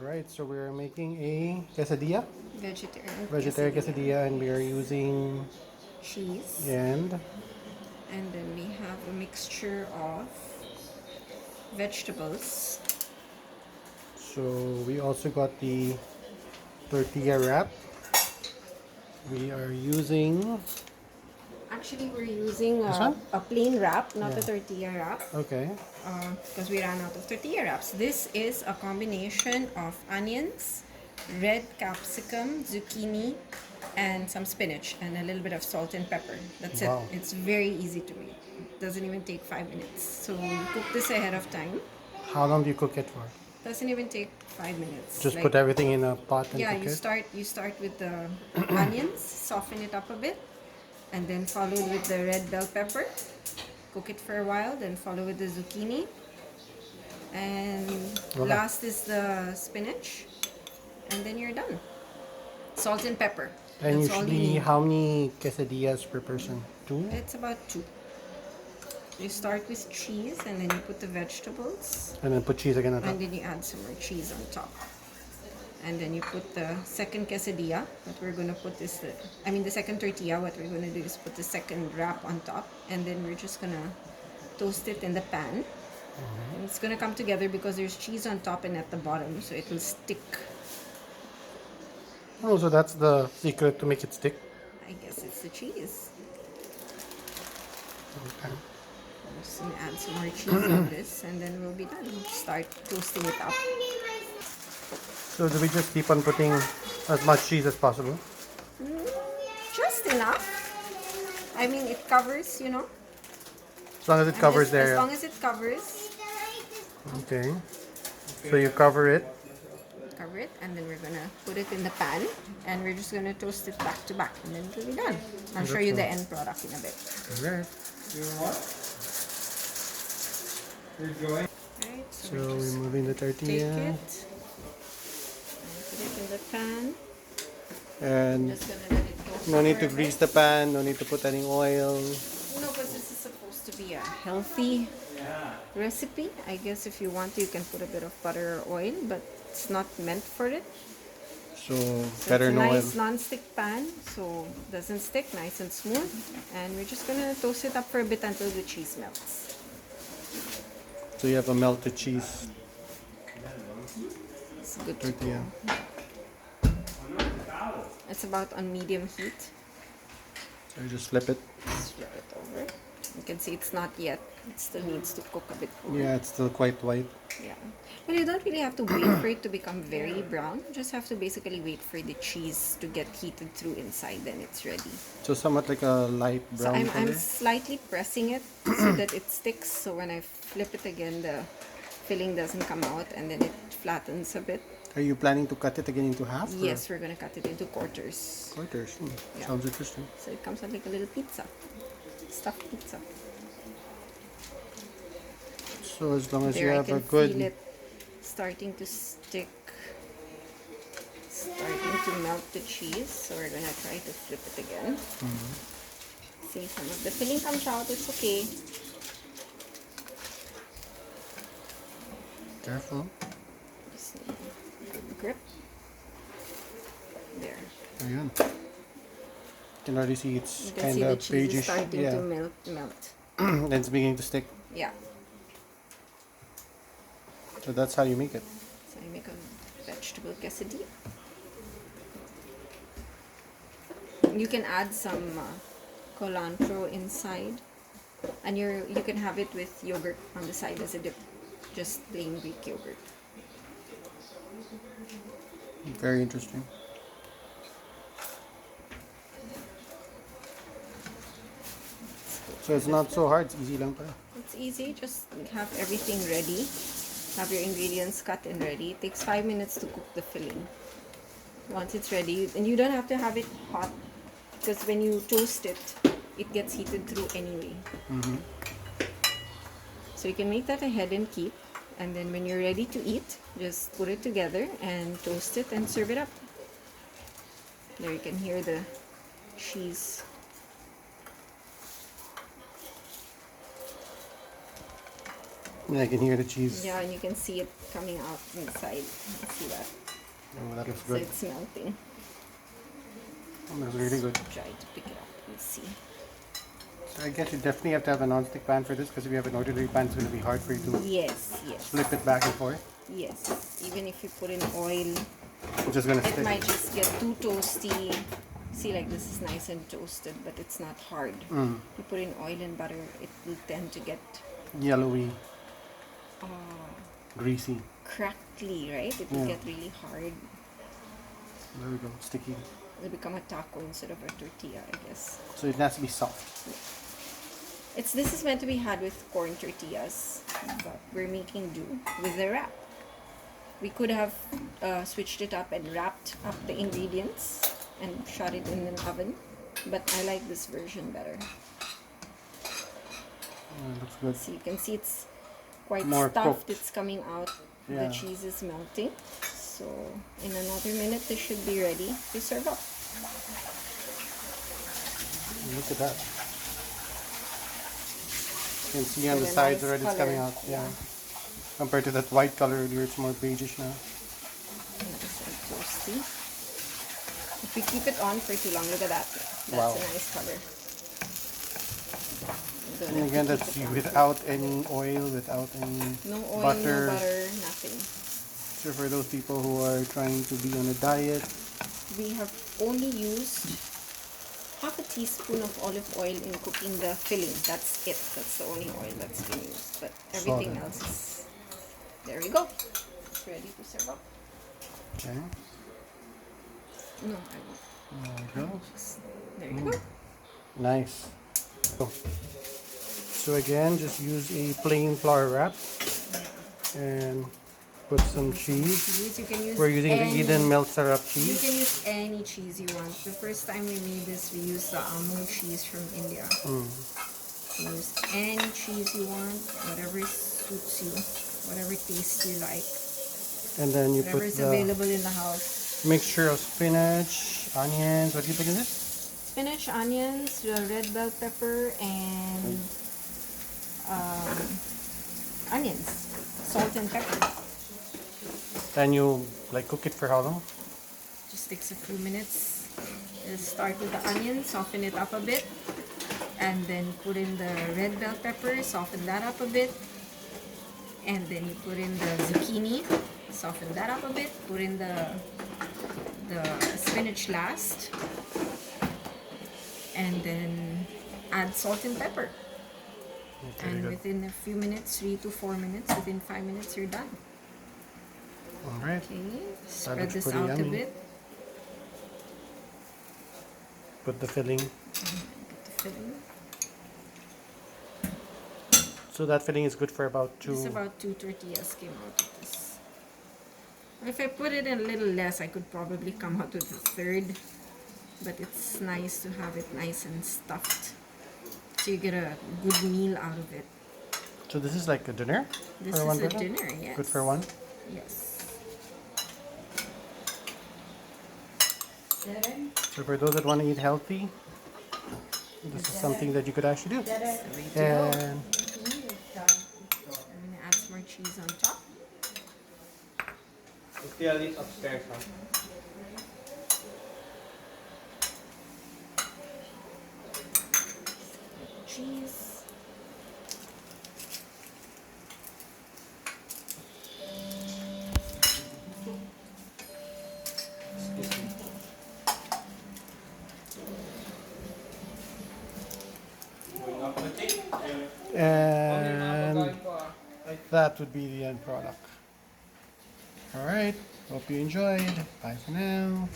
Right, so we're making a quesadilla, Vegetarian quesadilla, and we are using cheese, and and then we have a mixture of vegetables. so we also got the tortilla wrap. We are using Actually, we're using this one. a plain wrap, not a Yeah. tortilla wrap, Okay. because we ran out of tortilla wraps. This is a combination of onions, red capsicum, zucchini, and some spinach, and a little bit of salt and pepper. That's it. Wow. It's very easy to make. It doesn't even take 5 minutes. So we cook this ahead of time. How long do you cook it for? Doesn't even take 5 minutes. Just Like, put everything in a pot and yeah, cook it. you start with the onions, soften it up a bit, and then followed with the red bell pepper. Cook it for a while, then follow with the zucchini, and Voila. last is the spinach, and then you're done. Salt and pepper. And That's all you usually, need. how many quesadillas per person? Two. It's about two. You start with cheese, and then you put the vegetables, And then put cheese again on top. and then you add some more cheese on top. And then you put the second quesadilla. What we're gonna put is the second tortilla. What we're gonna do is put the second wrap on top, and then we're just gonna toast it in the pan. And it's gonna come together because there's cheese on top and at the bottom, so it will stick. Oh, so that's the secret to make it stick. I guess it's the cheese. Okay. I'm just gonna add some more cheese on this, and then we'll be done. Start toasting it up. So do we just keep on putting as much cheese as possible? Just enough. I mean, it covers, As long as it covers the As area. long as it covers, Okay. So you cover it. and then we're gonna put it in the pan, and we're just gonna toast it back to back, and then it'll be done. I'll show you the end product in a bit. Alright. Alright, So we're we're just moving the take tortilla. it and put it in the pan. And Just gonna let it toast no need for to a grease bit. the pan, no need to put any oil. No, because this is supposed to be a healthy recipe. I guess if you want to, you can put a bit of butter or oil, but it's not meant for it. So So better it's a no oil. nice non-stick pan, so it doesn't stick, nice and smooth. And we're just gonna toast it up for a bit until the cheese melts. So you have a melted cheese It's good to go. tortilla. It's about on medium heat. So you just flip it. Just flip it over. You can see it's not yet. It still needs to cook a bit more. Yeah, it's still quite white. Yeah. Well, you don't really have to wait for it to become very brown. You just have to basically wait for the cheese to get heated through inside, then it's ready. So somewhat like a light So brown I'm color. slightly pressing it so that it sticks. So when I flip it again, the filling doesn't come out, and then it flattens a bit. Are you planning to cut it again into half? or Yes, we're gonna cut it into quarters. Quarters. Yeah. Sounds interesting. So it comes out like a little pizza, stuffed pizza. So as long as you There, I have can a good. feel it starting to stick, starting to melt the cheese. So we're gonna try to flip it again. See, some of the filling comes out. It's okay. Careful. Just need a good grip. There. Ayan. You can already see it's You can kind see the of cheese is beigeish. starting Yeah. to melt. And it's beginning to stick. Yeah. So that's how you make it. So I make a vegetable quesadilla. You can add some culantro inside, and you can have it with yogurt on the side as a dip, just plain Greek yogurt. Very interesting. So it's not so hard. It's easy lang pala. It's easy. Just have everything ready. Have your ingredients cut and ready. It takes 5 minutes to cook the filling. Once it's ready, and you don't have to have it hot, because when you toast it, it gets heated through anyway. So you can make that ahead and keep, and then when you're ready to eat, just put it together and toast it and serve it up. There you can hear the cheese. Yeah, I can hear the cheese. Yeah, and you can see it coming out inside. You see that? Oh, that looks So good. it's melting. That looks really good. Try to pick it up and see. So I guess you definitely have to have a non-stick pan for this, because if you have an ordinary pan, it's going to be hard for you to Yes, yes. flip it back and forth. Yes. Even if you put in oil, It's just going to it stick. might just get too toasty. See, like this is nice and toasted, but it's not hard. You put in oil and butter, it will tend to get Yellowy, greasy. crackly, right? It will Yeah. get really hard. There we go, sticky. It'll become a taco instead of a tortilla, I guess. So it has to be soft. This is meant to be had with corn tortillas, but we're making do with the wrap. We could have switched it up and wrapped up the ingredients and shot it in an oven, but I like this version better. Looks good. So you can see it's quite More stuffed. cooked. It's coming out. Yeah. The cheese is melting. So in another minute, this should be ready to serve up. Look at that. You can see on the With a sides nice already it's coming color. out. Yeah. Yeah. Compared to that white color earlier, it's more beigeish now. Nice and toasty. If we keep it on for too long, look at that. That's Wow. a nice color. Don't And have to again, keep that's it on. without any oil, without any No oil, butter. no butter, nothing. So for those people who are trying to be on a diet, We have only used half a teaspoon of olive oil in cooking the filling. That's it. That's the only oil that's been used. But everything Solid. else is... There we go. It's ready to serve up. okay, No, I won't. there we go. There you go. Nice. So again, just use a plain flour wrap and put some cheese. Cheese, you can use We're using the any- Eden milk syrup You cheese. can use any cheese you want. The first time we made this, we used the Amul cheese from India. You can use any cheese you want, whatever suits you, whatever taste you like, And then you whatever put is the available in the house. mixture of spinach, onions. What do you put in this? Spinach, onions, red bell pepper, and onions, salt and pepper. And you like cook it for how long? Just takes a few minutes. Start with the onion, soften it up a bit, and then put in the red bell pepper, soften that up a bit, and then you put in the zucchini, soften that up a bit, put in the spinach last, and then add salt and pepper. Very And good. within a few minutes, 3 to 4 minutes, within 5 minutes, you're done. All right. Okay, spread looks this pretty out a yummy. bit. Put the filling. Get the filling. So that filling is good for about Just two. about 2 tortillas came out of this. If I put it in a little less, I could probably come out with a third. But it's nice to have it nice and stuffed. So you get a good meal out of it. So this is like a dinner? This for is one a person? dinner, yes. Good for one? Yes. So for those that want to eat healthy, this is something that you could actually do. So ready to go. And I'm gonna add some more cheese on top. It's upstairs, huh? Cheese. Excuse me. Going up the cake? and that would be the end product. Alright, hope you enjoyed. Bye for now.